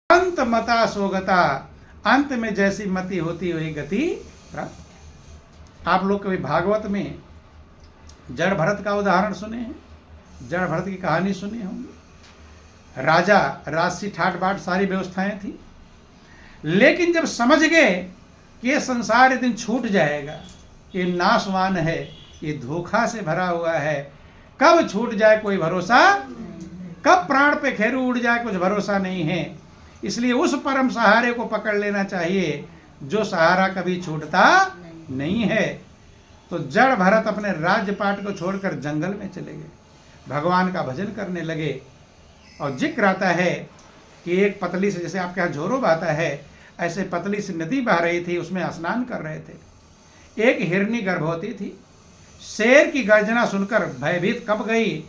अंत मता सोगता, अंत में जैसी मति होती वही गति प्राप्त। आप लोग कभी भागवत में जड़ भरत का उदाहरण सुने हैं? जड़ भरत की कहानी सुनी होंगी। राजा राजसी ठाट बाट सारी व्यवस्थाएं थी, लेकिन जब समझ गए कि ये संसार एक दिन छूट जाएगा, ये नाशवान है, ये धोखा से भरा हुआ है, कब छूट जाए कोई भरोसा, कब प्राण पे खेरू उड़ जाए कुछ भरोसा नहीं है। इसलिए उस परम सहारे को पकड़ लेना चाहिए जो सहारा कभी छूटता नहीं है। तो जड़ भरत अपने राज्यपाट को छोड़कर जंगल में चले गए, भगवान का भजन करने लगे। और जिक्र आता है कि एक पतली से, जैसे आपके यहाँ झोरो बहता है, ऐसे पतली सी नदी बह रही थी, उसमें स्नान कर रहे थे। एक हिरनी गर्भवती थी, शेर की गर्जना सुनकर भयभीत कब गई,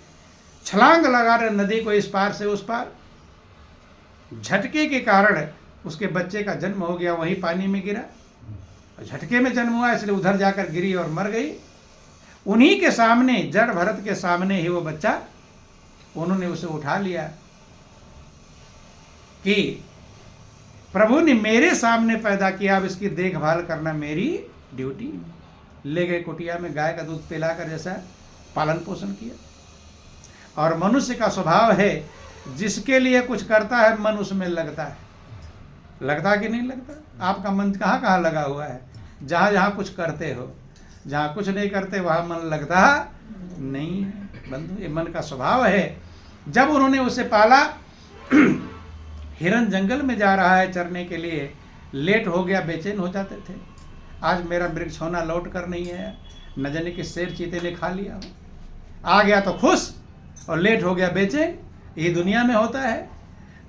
छलांग लगा रहे नदी को इस पार से उस पार। झटके के कारण उसके बच्चे का जन्म हो गया, वहीं पानी में गिरा। झटके में जन्म हुआ इसलिए उधर जाकर गिरी और मर गई। उन्हीं के सामने, जड़ भरत के सामने ही वो बच्चा, उन्होंने उसे उठा लिया कि प्रभु ने मेरे सामने पैदा किया, अब इसकी देखभाल करना मेरी ड्यूटी। ले गए कुटिया में, गाय का दूध पिलाकर जैसा पालन पोषण किया। और मनुष्य का स्वभाव है, जिसके लिए कुछ करता है मन उसमें लगता है। लगता कि नहीं लगता? आपका मन कहाँ कहाँ लगा हुआ है? जहाँ जहाँ कुछ करते हो, जहाँ कुछ नहीं करते वहाँ मन लगता नहीं है बंधु, ये मन का स्वभाव है। जब उन्होंने उसे पाला, हिरन जंगल में जा रहा है चरने के लिए, लेट हो गया, बेचैन हो जाते थे। आज मेरा मृग होना लौट कर नहीं है, न जाने कि शेर चीते ने खा लिया हो। आ गया तो खुश, और लेट हो गया बेचैन। ये दुनिया में होता है,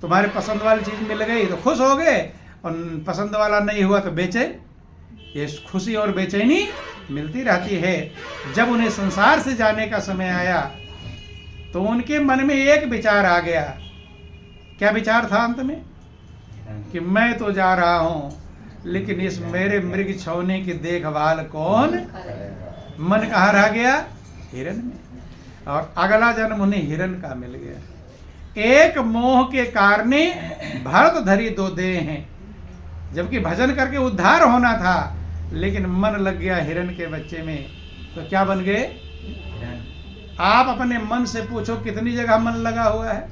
तुम्हारे पसंद वाली चीज़ मिल गई तो खुश हो गए, और पसंद वाला नहीं हुआ तो बेचैन। ये खुशी और बेचैनी मिलती रहती है। जब उन्हें संसार से जाने का समय आया तो उनके मन में एक विचार आ गया। क्या विचार था अंत में? कि मैं तो जा रहा हूँ, लेकिन इस मेरे मृग छौने की देखभाल कौन? मन कहाँ रह गया? हिरन में। और अगला जन्म उन्हें हिरन का मिल गया। एक मोह के कारण भरत धरी दो देह हैं। जबकि भजन करके उद्धार होना था, लेकिन मन लग गया हिरन के बच्चे में, तो क्या बन गए? आप अपने मन से पूछो कितनी जगह मन लगा हुआ है?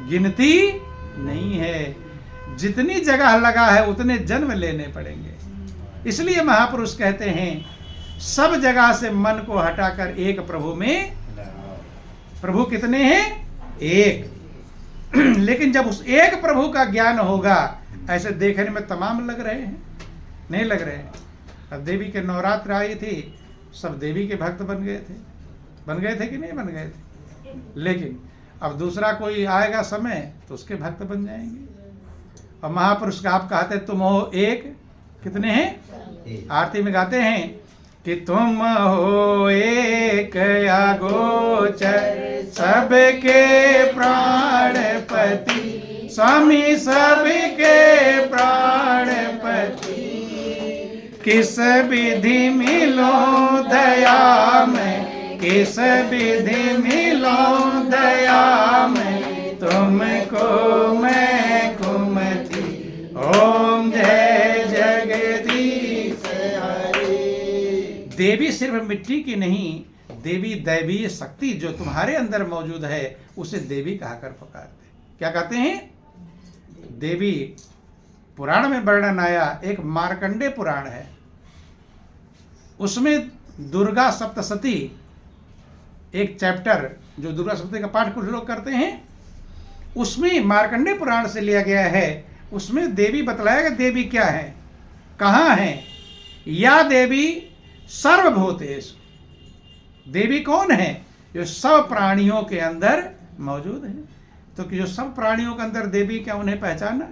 गिनती नहीं है। जितनी जगह लगा है उतने जन्म लेने पड़ेंगे। इसलिए महापुरुष कहते हैं, सब जगह से मन को हटाकर एक प्रभु में। प्रभु कितने हैं? एक। लेकिन जब उस एक प्रभु का ज्ञान होगा, ऐसे देखने में तमाम लग रहे हैं, नहीं लग रहे हैं। अब देवी के नवरात्र आई थी, सब देवी के भक्त बन गए थे। बन गए थे कि नहीं बन गए थे? लेकिन अब दूसरा कोई आएगा समय तो उसके भक्त बन जाएंगे। और महापुरुष का आप कहते तुम हो एक, कितने हैं? आरती में गाते हैं कि तुम हो एक अगोचर सबके प्राणपति, स्वामी सबके प्राणपति, किस विधि मिलो दया में, किस विधि मिलो दया में, तुमको मैं कुमति। ओम जय जगदीश हरि। देवी सिर्फ मिट्टी की नहीं, देवी दैवीय शक्ति जो तुम्हारे अंदर मौजूद है, उसे देवी कहकर पुकारते। क्या कहते हैं? देवी। पुराण में वर्णन आया, एक मार्कंडे पुराण है, उसमें दुर्गा सप्तशती, एक चैप्टर जो दुर्गा सप्तशती का पाठ कुछ लोग करते हैं, उसमें मार्कंडे पुराण से लिया गया है। उसमें देवी बतलाया कि देवी क्या है, कहाँ है। या देवी सर्वभूतेषु। देवी कौन है? जो सब प्राणियों के अंदर मौजूद है। तो जो सब प्राणियों के अंदर देवी क्या, उन्हें पहचाना?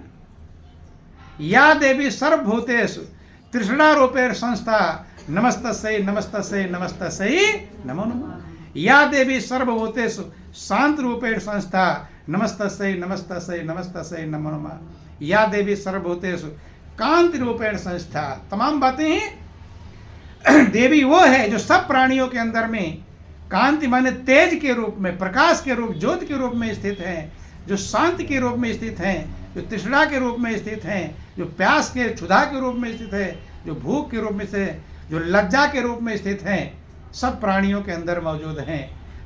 या देवी सर्वभूतेषु तृष्णा रूपेण संस्था, नमस्तस्यै नमस्तस्यै नमस्तस्यै नमो नमः। या देवी सर्वभूतेषु शांत रूपेण संस्था, नमस्तस्यै नमस्तस्यै नमस्तस्यै नमो नमः। या देवी सर्वभूतेषु कांति रूपेण संस्था। तमाम बातें हैं। देवी वो है जो सब प्राणियों के अंदर में कांति माने तेज के रूप में, प्रकाश के रूप, ज्योति के रूप में स्थित हैं, जो शांति के रूप में स्थित हैं, जो तृष्णा के रूप में स्थित हैं, जो प्यास के क्षुधा के रूप में स्थित है, जो भूख के रूप में से, जो लज्जा के रूप में स्थित हैं, सब प्राणियों के अंदर मौजूद हैं।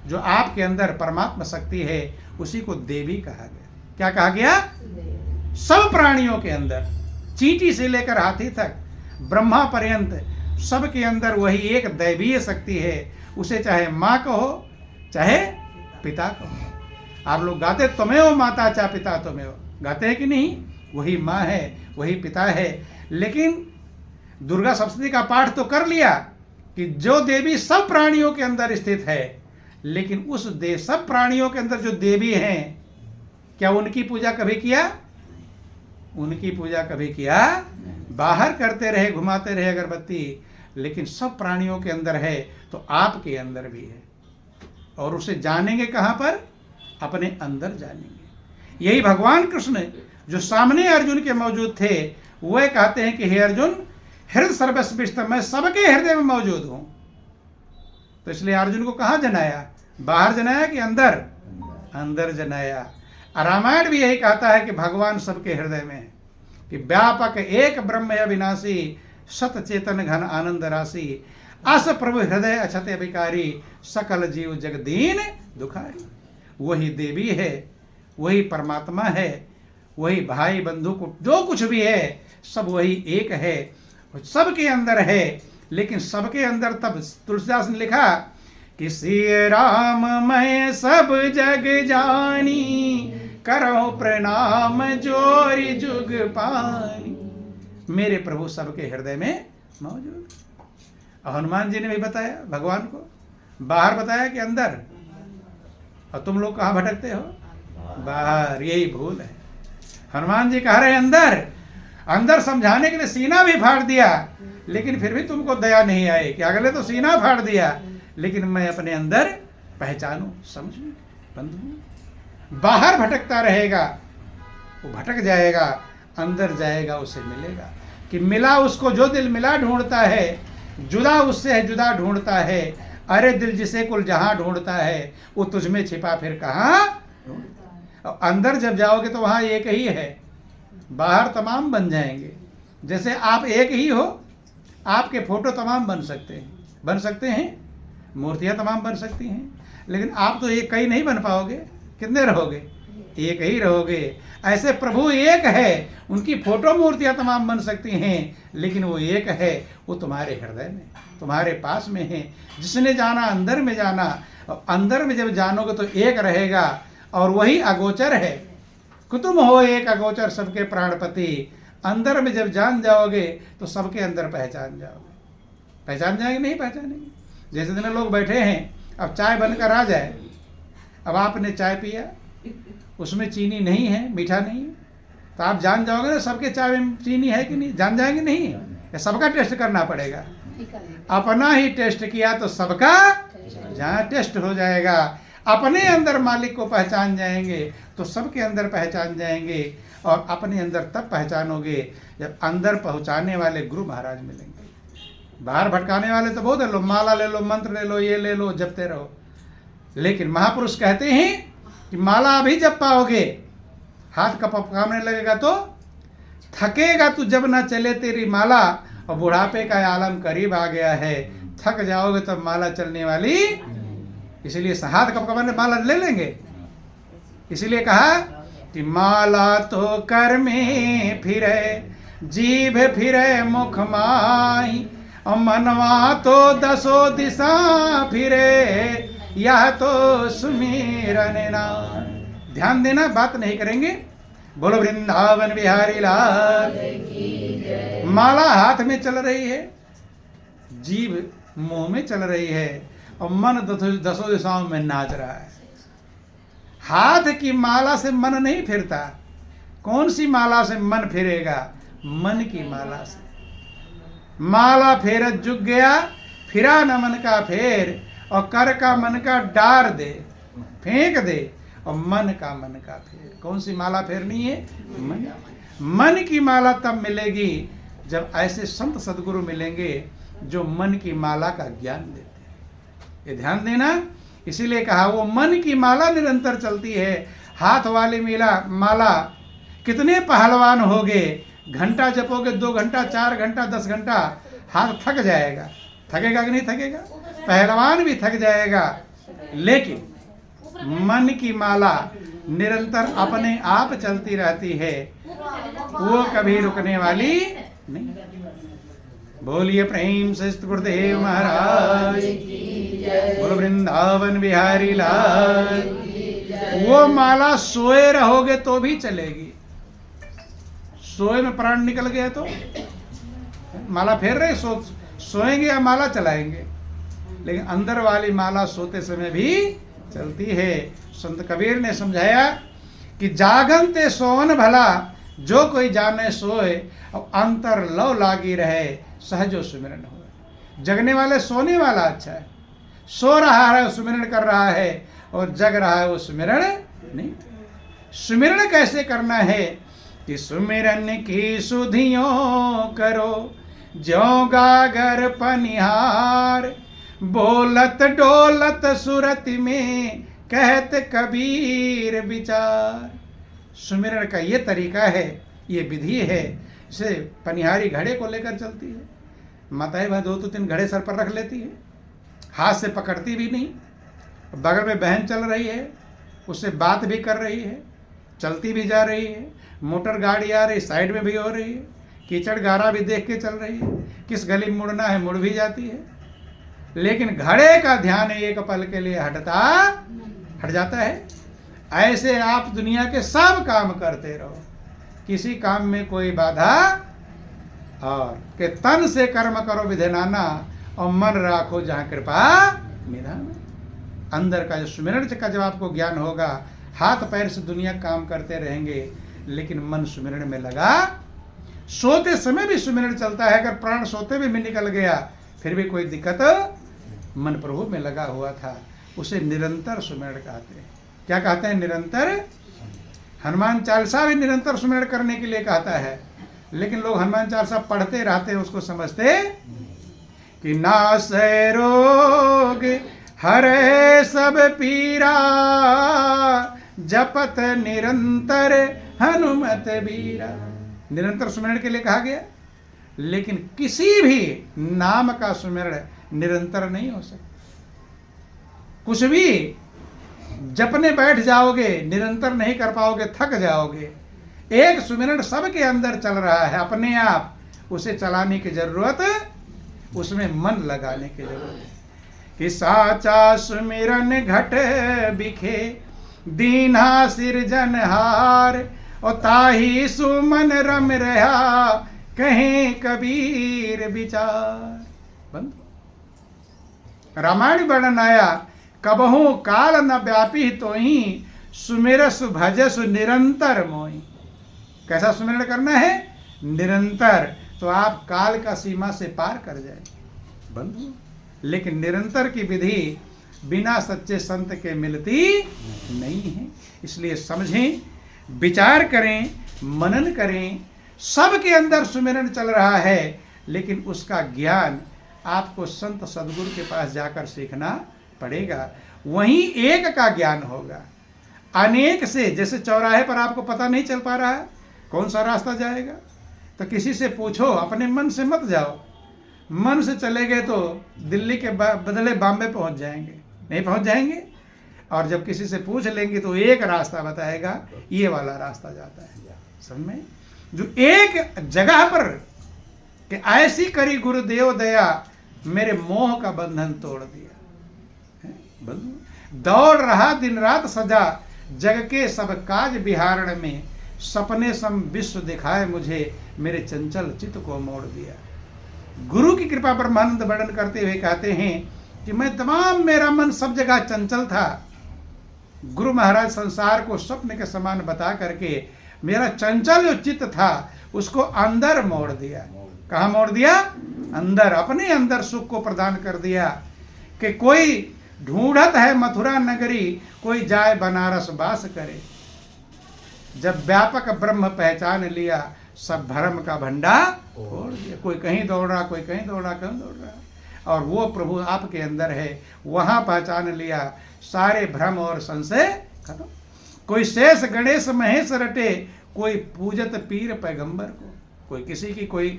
जो आपके अंदर परमात्मा शक्ति है उसी को देवी कहा गया। क्या कहा गया? सब प्राणियों के अंदर, चींटी से लेकर हाथी तक, ब्रह्मा पर्यंत, सब के अंदर वही एक दैवीय शक्ति है। उसे चाहे माँ कहो चाहे पिता कहो। आप लोग गाते त्वमेव माता चा पिता त्वमेव, गाते हैं कि नहीं? वही माँ है, वही पिता है। लेकिन दुर्गा सप्तशती का पाठ तो कर लिया कि जो देवी सब प्राणियों के अंदर स्थित है, लेकिन उस सब प्राणियों के अंदर जो देवी हैं, क्या उनकी पूजा कभी किया? उनकी पूजा कभी किया? बाहर करते रहे, घुमाते रहे अगरबत्ती, लेकिन सब प्राणियों के अंदर है तो आपके अंदर भी है। और उसे जानेंगे कहाँ पर? अपने अंदर जानेंगे। यही भगवान कृष्ण जो सामने अर्जुन के मौजूद थे, वह कहते हैं कि हे अर्जुन, हृदय सर्वस्विष्ट, मैं सबके हृदय में मौजूद हूं। तो इसलिए अर्जुन को कहाँ जनाया? बाहर जनाया कि अंदर? अंदर जनाया। रामायण भी यही कहता है कि भगवान सबके हृदय में है, कि व्यापक एक ब्रह्म अविनाशी, सत चेतन घन आनंद राशि, अस प्रभु हृदय अछत अभिकारी, सकल जीव जगदीन दुखारी। वही देवी है, वही परमात्मा है, वही भाई बंधु को जो कुछ भी है सब वही एक है, सबके अंदर है। लेकिन सबके अंदर तब तुलसीदास ने लिखा कि श्री राम मैं सब जग जानी, करो प्रणाम जोरी जुग पानी। मेरे प्रभु सबके हृदय में मौजूद। हनुमान जी ने भी बताया भगवान को, बाहर बताया कि अंदर। और तुम लोग कहाँ भटकते हो? बाहर। यही भूल है। हनुमान जी कह रहे अंदर, अंदर समझाने के लिए सीना भी फाड़ दिया, लेकिन फिर भी तुमको दया नहीं आई कि अगले तो सीना फाड़ दिया, लेकिन मैं अपने अंदर पहचानूं, समझूं, बंधू। बाहर भटकता रहेगा, वो भटक जाएगा, अंदर जाएगा, उसे मिलेगा। कि मिला उसको जो दिल मिला ढूंढता है, जुदा उससे है जुदा ढूंढता है। अरे दिल जिसे कुल जहां ढूंढता है, वो तुझमें छिपा फिर कहाँ ढूंढता है। अंदर जब जाओगे तो वहां एक ही है, बाहर तमाम बन जाएंगे। जैसे आप एक ही हो, आपके फोटो तमाम बन सकते हैं, मूर्तियां तमाम बन सकती हैं, लेकिन आप तो एक कई नहीं बन पाओगे। कितने रहोगे? एक ही रहोगे। ऐसे प्रभु एक है, उनकी फोटो मूर्तियां तमाम बन सकती हैं, लेकिन वो एक है, वो तुम्हारे हृदय में, तुम्हारे पास में है। जिसने जाना अंदर में जाना, और अंदर में जब जानोगे तो एक रहेगा, और वही अगोचर है। कुतुम हो एक अगोचर सबके प्राणपति। अंदर में जब जान जाओगे तो सबके अंदर पहचान जाओगे। पहचान जाएंगे? नहीं पहचानेंगे। जैसे दिन लोग बैठे हैं, अब चाय बनकर आ जाए, अब आपने चाय पिया, उसमें चीनी नहीं है, मीठा नहीं है, तो आप जान जाओगे ना सबके चाय में चीनी है कि नहीं? जान जाएंगे? नहीं, सबका टेस्ट करना पड़ेगा। अपना ही टेस्ट किया तो सबका जहाँ टेस्ट हो जाएगा। अपने अंदर मालिक को पहचान जाएंगे तो सबके अंदर पहचान जाएंगे। और अपने अंदर तब पहचानोगे जब अंदर पहुँचाने वाले गुरु महाराज मिलेंगे। बाहर भटकाने वाले तो बहुत है, लो माला ले लो, मंत्र ले लो, ये ले लो, जपते रहो। लेकिन महापुरुष कहते हैं कि माला अभी जब पाओगे, हाथ कप कामने लगेगा तो थकेगा तू जब ना चले तेरी माला, और बुढ़ापे का आलम करीब आ गया है, थक जाओगे तब माला चलने वाली। इसलिए हाथ कप कामने माला ले लेंगे। इसलिए कहा कि माला तो कर में फिरे, जीभ फिरे मुख माही, और मनवा तो दसों दिशा फिरे, यह तो सुमिरन नाम। ध्यान देना, बात नहीं करेंगे। बोलो वृंदावन बिहारी लाल। माला हाथ में चल रही है, जीभ मुंह में चल रही है, और मन दसों दिशाओं में नाच रहा है। हाथ की माला से मन नहीं फिरता। कौन सी माला से मन फिरेगा? मन की माला से। माला फेरत जुग गया, फिरा न मन का फेर, और कर का मन का डार दे, फेंक दे, और मन का फेर। कौन सी माला फेरनी है? मन की माला तब मिलेगी जब ऐसे संत सदगुरु मिलेंगे जो मन की माला का ज्ञान देते हैं। ये ध्यान देना। इसीलिए कहा वो मन की माला निरंतर चलती है। हाथ वाली माला कितने पहलवान होगे, घंटा जपोगे, 2 घंटा, 4 घंटा, 10 घंटा, हाथ थक जाएगा। थकेगा कि नहीं थकेगा? पहलवान भी थक जाएगा। लेकिन मन की माला निरंतर अपने आप चलती रहती है, वो कभी रुकने वाली नहीं। बोलिए प्रेम से गुरुदेव महाराज, बोलो वृंदावन बिहारी लाल। वो माला सोए रहोगे तो भी चलेगी। सोए में प्राण निकल गया तो माला फेर रहे, सोएंगे या माला चलाएंगे, लेकिन अंदर वाली माला सोते समय भी चलती है। संत कबीर ने समझाया कि जागन ते सोवन भला, जो कोई जाने सोए, और अंतर लव लागी रहे, सहजो सुमिरन हो। जगने वाले सोने वाला अच्छा है, सो रहा है वो सुमिरन कर रहा है, और जग रहा है वो सुमिरन नहीं। सुमिरन कैसे करना है कि सुमिरन की सुधियों करो, ज्यों गागर पनिहार, बोलत डोलत सुरत में कहत कबीर विचार। सुमिरन का ये तरीका है, ये विधि है। इसे पनिहारी घड़े को लेकर चलती है, माताएं वह 2-3 घड़े सर पर रख लेती है, हाथ से पकड़ती भी नहीं। बगल में बहन चल रही है, उससे बात भी कर रही है, चलती भी जा रही है। मोटर गाड़ी आ रही, साइड में भी हो रही है, कीचड़ गारा भी देख के चल रही है, किस गली में मुड़ना है मुड़ भी जाती है। लेकिन घड़े का ध्यान एक पल के लिए हट जाता है। ऐसे आप दुनिया के सब काम करते रहो, किसी काम में कोई बाधा, और के तन से कर्म करो विधिनाना, और मन राखो जहाँ कृपा निधान। अंदर का जो सुमिरन का जब आपको ज्ञान होगा, हाथ पैर से दुनिया काम करते रहेंगे, लेकिन मन सुमिरन में लगा। सोते समय भी सुमिरन चलता है, अगर प्राण सोते भी निकल गया फिर भी कोई दिक्कत, मन प्रभु में लगा हुआ था, उसे निरंतर सुमिरन कहते हैं। क्या कहते हैं? निरंतर। हनुमान चालीसा भी निरंतर सुमिरन करने के लिए कहता है, लेकिन लोग हनुमान चालीसा पढ़ते रहते हैं, उसको समझते कि नासै रोग हरे सब पीरा, जपत निरंतर हनुमत बीरा। निरंतर सुमिरन के लिए कहा गया, लेकिन किसी भी नाम का सुमिरन निरंतर नहीं हो सकता। कुछ भी जपने बैठ जाओगे, निरंतर नहीं कर पाओगे, थक जाओगे। एक सुमिरन सबके अंदर चल रहा है अपने आप, उसे चलाने की जरूरत, उसमें मन लगाने की जरूरत है। कि साचा सुमिरन घट बिखे, दीन्हा सिरजनहार, और ताही सुमन रम रहा, कहीं कबीर विचार। बंद। रामायण वर्णन आया, कबहू काल न व्यापी तो ही, सुमिरस भजस निरंतर मोहि। कैसा सुमिरन करना है? निरंतर। तो आप काल का सीमा से पार कर जाए। बंधु, लेकिन निरंतर की विधि बिना सच्चे संत के मिलती नहीं है। इसलिए समझें, विचार करें, मनन करें। सबके अंदर सुमिरन चल रहा है, लेकिन उसका ज्ञान आपको संत सदगुरु के पास जाकर सीखना पड़ेगा। वहीं एक का ज्ञान होगा। अनेक से, जैसे चौराहे पर आपको पता नहीं चल पा रहा है कौन सा रास्ता जाएगा, तो किसी से पूछो, अपने मन से मत जाओ। मन से चले गए तो दिल्ली के बदले बॉम्बे पहुंच जाएंगे, नहीं पहुंच जाएंगे। और जब किसी से पूछ लेंगे तो एक रास्ता बताएगा, ये वाला रास्ता जाता है। समझ में? जो एक जगह पर कि ऐसी करी गुरुदेव दया, मेरे मोह का बंधन तोड़ दिया। दौड़ रहा दिन रात सजा, जग के सब काज बिहारण में, सपने सम विश्व दिखाए मुझे, मेरे चंचल चित्त को मोड़ दिया। गुरु की कृपा पर आनंद वर्णन करते हुए कहते हैं कि मैं तमाम, मेरा मन सब जगह चंचल था। गुरु महाराज संसार को स्वप्न के समान बता करके मेरा चंचल जो चित्त था उसको अंदर मोड़ दिया। कहाँ मोड़ दिया? अंदर। अपने अंदर सुख को प्रदान कर दिया कि कोई ढूंढत है मथुरा नगरी, कोई जाए बनारस वास करे। जब व्यापक ब्रह्म पहचान लिया, सब भ्रम का भंडा फोड़ दिया। कोई कहीं दौड़ रहा, कोई कहीं दौड़ रहा, कहीं दौड़ रहा, और वो प्रभु आपके अंदर है। वहां पहचान लिया, सारे भ्रम और संशय खत्म। कोई शेष गणेश महेश रटे, कोई पूजत पीर पैगंबर को, कोई किसी की, कोई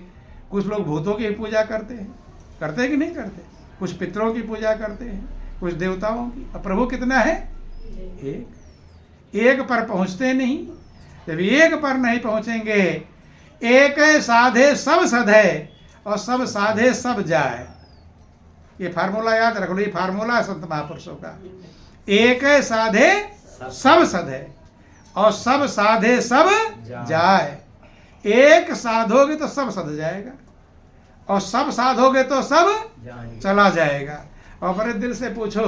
कुछ लोग भूतों की पूजा करते हैं कि नहीं करते, कुछ पितरों की पूजा करते हैं, कुछ देवताओं की। अब प्रभु कितना है? एक पर पहुंचते नहीं। जब एक पर नहीं पहुंचेंगे, एक साधे सब सधे और सब साधे सब जाए, ये फार्मूला याद रख लो, ये फार्मूला है संत महापुरुषों का। एक साधे सब सधे और सब साधे सब जाए। एक साधोगे तो सब सध जाएगा और सब साधोगे तो सब चला जाएगा। और बड़े दिल से पूछो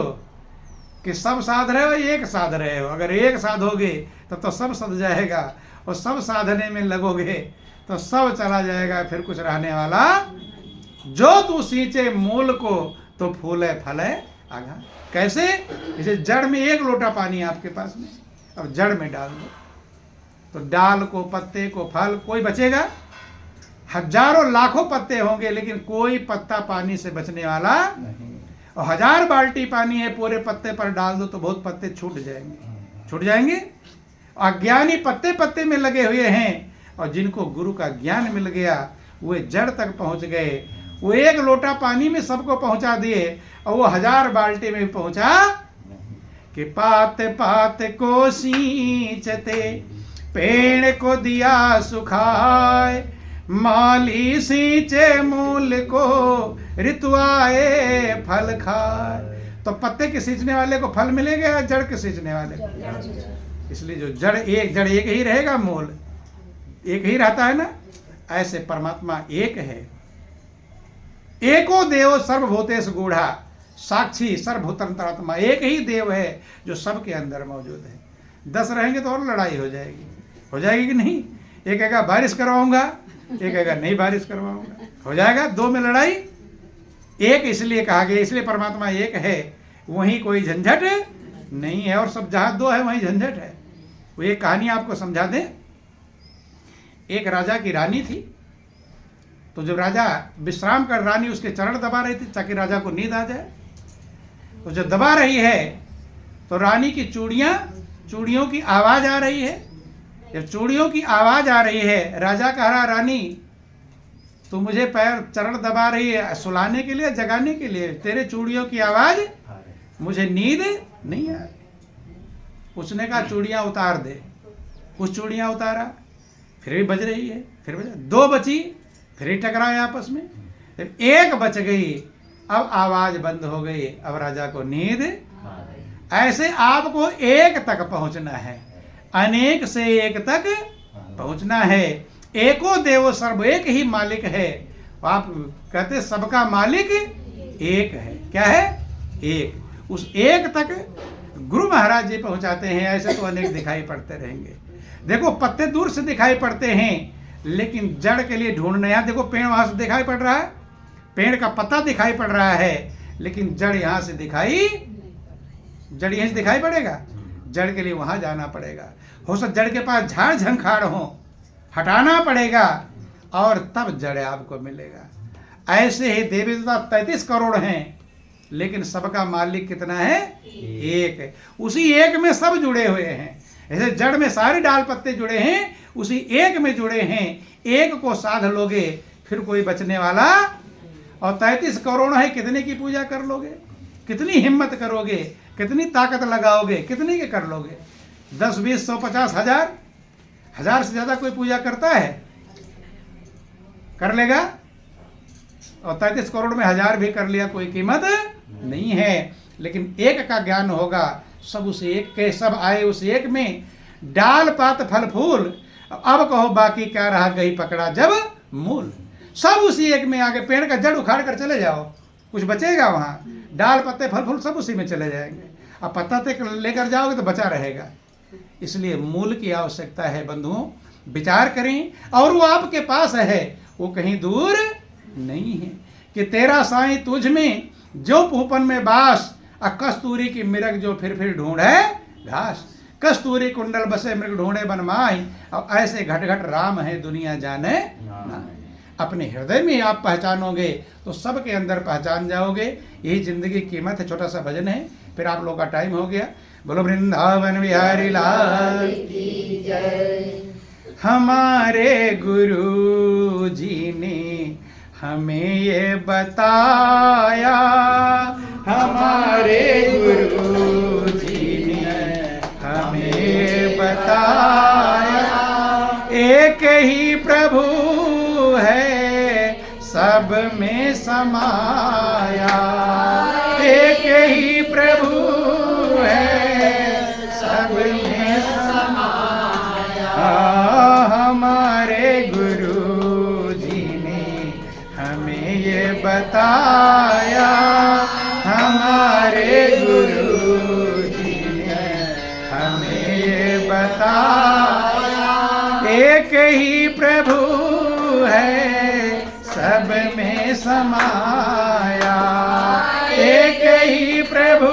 कि सब साध रहे हो, एक साध रहे हो। अगर एक साधोगे तो सब सध जाएगा और सब साधने में लगोगे तो सब चला जाएगा, फिर कुछ रहने वाला। जो तू सींचे मूल को तो फूले फले आगा। कैसे? जैसे जड़ में एक लोटा पानी आपके पास में, अब जड़ में डाल दो तो डाल को, पत्ते को, फल, कोई बचेगा? हजारों लाखों पत्ते होंगे लेकिन कोई पत्ता पानी से बचने वाला नहीं। और 1000 बाल्टी पानी है, पूरे पत्ते पर डाल दो तो बहुत पत्ते छूट जाएंगे। अज्ञानी पत्ते पत्ते में लगे हुए हैं और जिनको गुरु का ज्ञान मिल गया वे जड़ तक पहुंच गए। वो एक लोटा पानी में सबको पहुंचा दिए और वो 1000 बाल्टी में पहुंचा कि पात पात को सींचते पेड़ को दिया सुखाए, माली सींचे मूल को ऋतु आए फल खाए। तो पत्ते के सींचने वाले को फल मिलेगा या जड़ के सींचने वाले को? इसलिए जो जड़ एक ही रहेगा, मूल एक ही रहता है ना। ऐसे परमात्मा एक है। एको देव सर्वभूतेषु गूढ़ा, साक्षी सर्वभूतांतरात्मा। एक ही देव है जो सबके अंदर मौजूद है। 10 रहेंगे तो और लड़ाई हो जाएगी कि नहीं? एक कहेगा बारिश करवाऊंगा, एक कहेगा नहीं बारिश करवाऊंगा, हो जाएगा 2 में लड़ाई। एक इसलिए कहा गया, इसलिए परमात्मा एक है, वहीं कोई झंझट नहीं है। और सब जहां 2 है वहीं झंझट है। वो एक कहानी आपको समझा दें। एक राजा की रानी थी, तो जब राजा विश्राम कर, रानी उसके चरण दबा रही थी ताकि राजा को नींद आ जाए। तो जब दबा रही है तो रानी की चूड़ियों की आवाज आ रही है। जब चूड़ियों की आवाज आ रही है, राजा कह रहा, रानी तू मुझे पैर चरण दबा रही है सुलाने के लिए, जगाने के लिए? तेरे चूड़ियों की आवाज, मुझे नींद नहीं आ रही। उसने कहा चूड़ियां उतार दे। कुछ चूड़ियां उतारा, फिर भी बज रही है, फिर बजा, 2 बची, फिर टकराए आपस में, फिर 1 बच गई। अब आवाज बंद हो गई, अब राजा को नींद। ऐसे आपको एक तक पहुंचना है, अनेक से एक तक पहुंचना है। एको देव सर्व, एक ही मालिक है। आप कहते सबका मालिक एक है। क्या है? एक। उस एक तक गुरु महाराज जी पहुंचाते हैं। ऐसे तो अनेक दिखाई पड़ते रहेंगे। देखो पत्ते दूर से दिखाई पड़ते हैं लेकिन जड़ के लिए ढूंढना। यहाँ देखो पेड़ वहां से दिखाई पड़ रहा है, पेड़ का पत्ता दिखाई पड़ रहा है लेकिन जड़ यहां से दिखाई, जड़ यहीं से दिखाई पड़ेगा। जड़ के लिए वहां जाना पड़ेगा। हो सकता जड़ के पास झाड़ झंखाड़ हो, हटाना पड़ेगा और तब जड़ आपको मिलेगा। ऐसे ही देवी देवता 33 करोड़ हैं लेकिन सबका मालिक कितना है? एक है। उसी एक में सब जुड़े हुए हैं। ऐसे जड़ में सारे डाल पत्ते जुड़े हैं, उसी एक में जुड़े हैं। एक को साध लोगे फिर कोई बचने वाला। और 33 करोड़ है, कितने की पूजा कर लोगे? कितनी हिम्मत करोगे? कितनी ताकत लगाओगे? कितनी के कर लोगे? 10, 20, 100, 50, 1000? 1000 से ज्यादा कोई पूजा करता है? कर लेगा? और 33 करोड़ में 1000 भी कर लिया कोई कीमत नहीं है। लेकिन एक का ज्ञान होगा, सब उस एक के, सब आए उस एक में। डाल पात फल फूल, अब कहो बाकी क्या रहा, गई पकड़ा जब मूल। सब उसी एक में आगे। पेड़ का जड़ उखाड़ कर चले जाओ, कुछ बचेगा वहां? डाल पत्ते फल फूल सब उसी में चले जाएंगे। अब पत्ता तक लेकर जाओगे तो बचा रहेगा। इसलिए मूल की आवश्यकता है बंधुओं। विचार करें, और वो आपके पास है, वो कहीं दूर नहीं है। कि तेरा साईं तुझ में जो पूपन में बास, कस्तूरी की मिरग जो फिर ढूंढे घास। कस्तूरी कुंडल बसे मृग ढूंढे बनमाई, और ऐसे घट घट राम है दुनिया जाने। अपने हृदय में आप पहचानोगे तो सबके अंदर पहचान जाओगे। यही जिंदगी की कीमत है। छोटा सा भजन है, फिर आप लोगों का टाइम हो गया। बोलो वृंदावन बिहारी लाल की जय। हमारे गुरु जी ने हमें ये बताया, हमारे गुरु जी ने हमें बताया, एक ही प्रभु है सब में समाया, एक ही प्रभु है सब में समाया। हमारे गुरु जी ने हमें ये बताया, हमारे गुरु जी ने हमें ये बताया, एक ही प्रभु है सब में समाया, एक ही प्रभु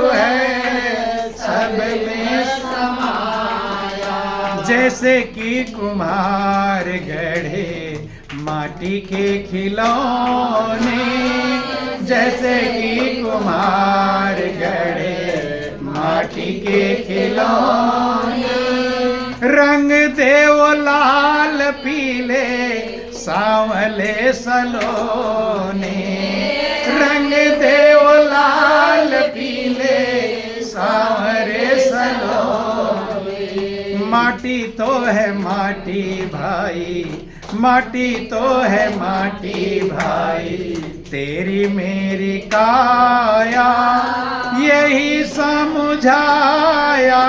है सब में समाया। जैसे कि कुम्हार गढ़े माटी के खिलौने, जैसे कि कुम्हार गढ़े माटी के खिलौने, रंग दे वो लाल पीले सांवले सलोने, रंग दे वो लाल पीले सांवरे सलोने। माटी तो है माटी भाई, माटी तो है माटी भाई, तेरी मेरी काया यही समझाया,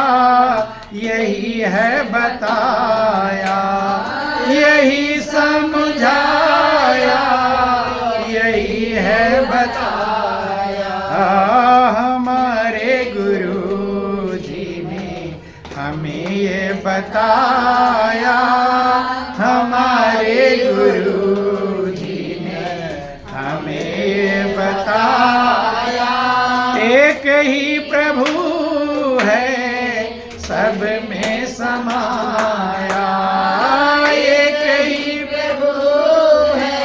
यही है बताया, यही समझाया, यही है बताया। हमारे गुरु जी ने हमें ये बताया, हमारे गुरु जी ने हमें ये बताया, एक ही प्रभु है सब में समाया, एक ही प्रभु है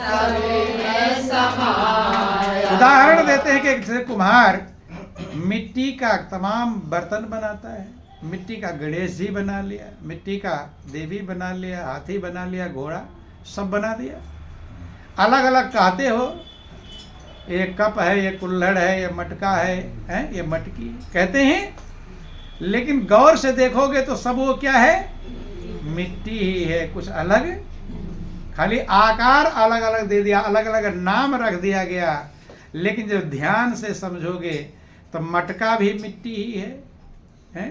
सब में समाया। उदाहरण देते हैं कि जैसे कुम्हार मिट्टी का तमाम बर्तन बनाता है, मिट्टी का गणेश जी बना लिया, मिट्टी का देवी बना लिया, हाथी बना लिया, घोड़ा सब बना दिया। अलग अलग कहते हो, ये कप है, ये कुल्हड़ है, ये मटका है, ये मटकी कहते हैं, लेकिन गौर से देखोगे तो सब वो क्या है, मिट्टी ही है, कुछ अलग, खाली आकार अलग अलग दे दिया, अलग अलग नाम रख दिया गया। लेकिन जब ध्यान से समझोगे तो मटका भी मिट्टी ही है?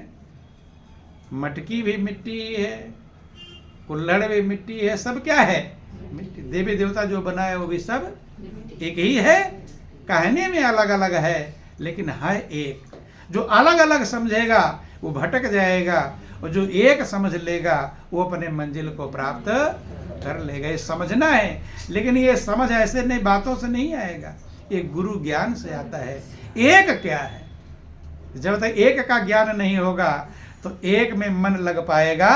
मटकी भी मिट्टी ही है, कुल्हड़ भी मिट्टी है, सब क्या है, मिट्टी। देवी देवता जो बनाए वो भी सब एक ही है, कहने में अलग अलग है लेकिन है एक। जो अलग अलग समझेगा वो भटक जाएगा, और जो एक समझ लेगा वो अपने मंजिल को प्राप्त कर लेगा। ये समझना है, लेकिन ये समझ ऐसे नहीं बातों से नहीं आएगा, ये गुरु ज्ञान से आता है। एक क्या है, जब तक एक का ज्ञान नहीं होगा तो एक में मन लग पाएगा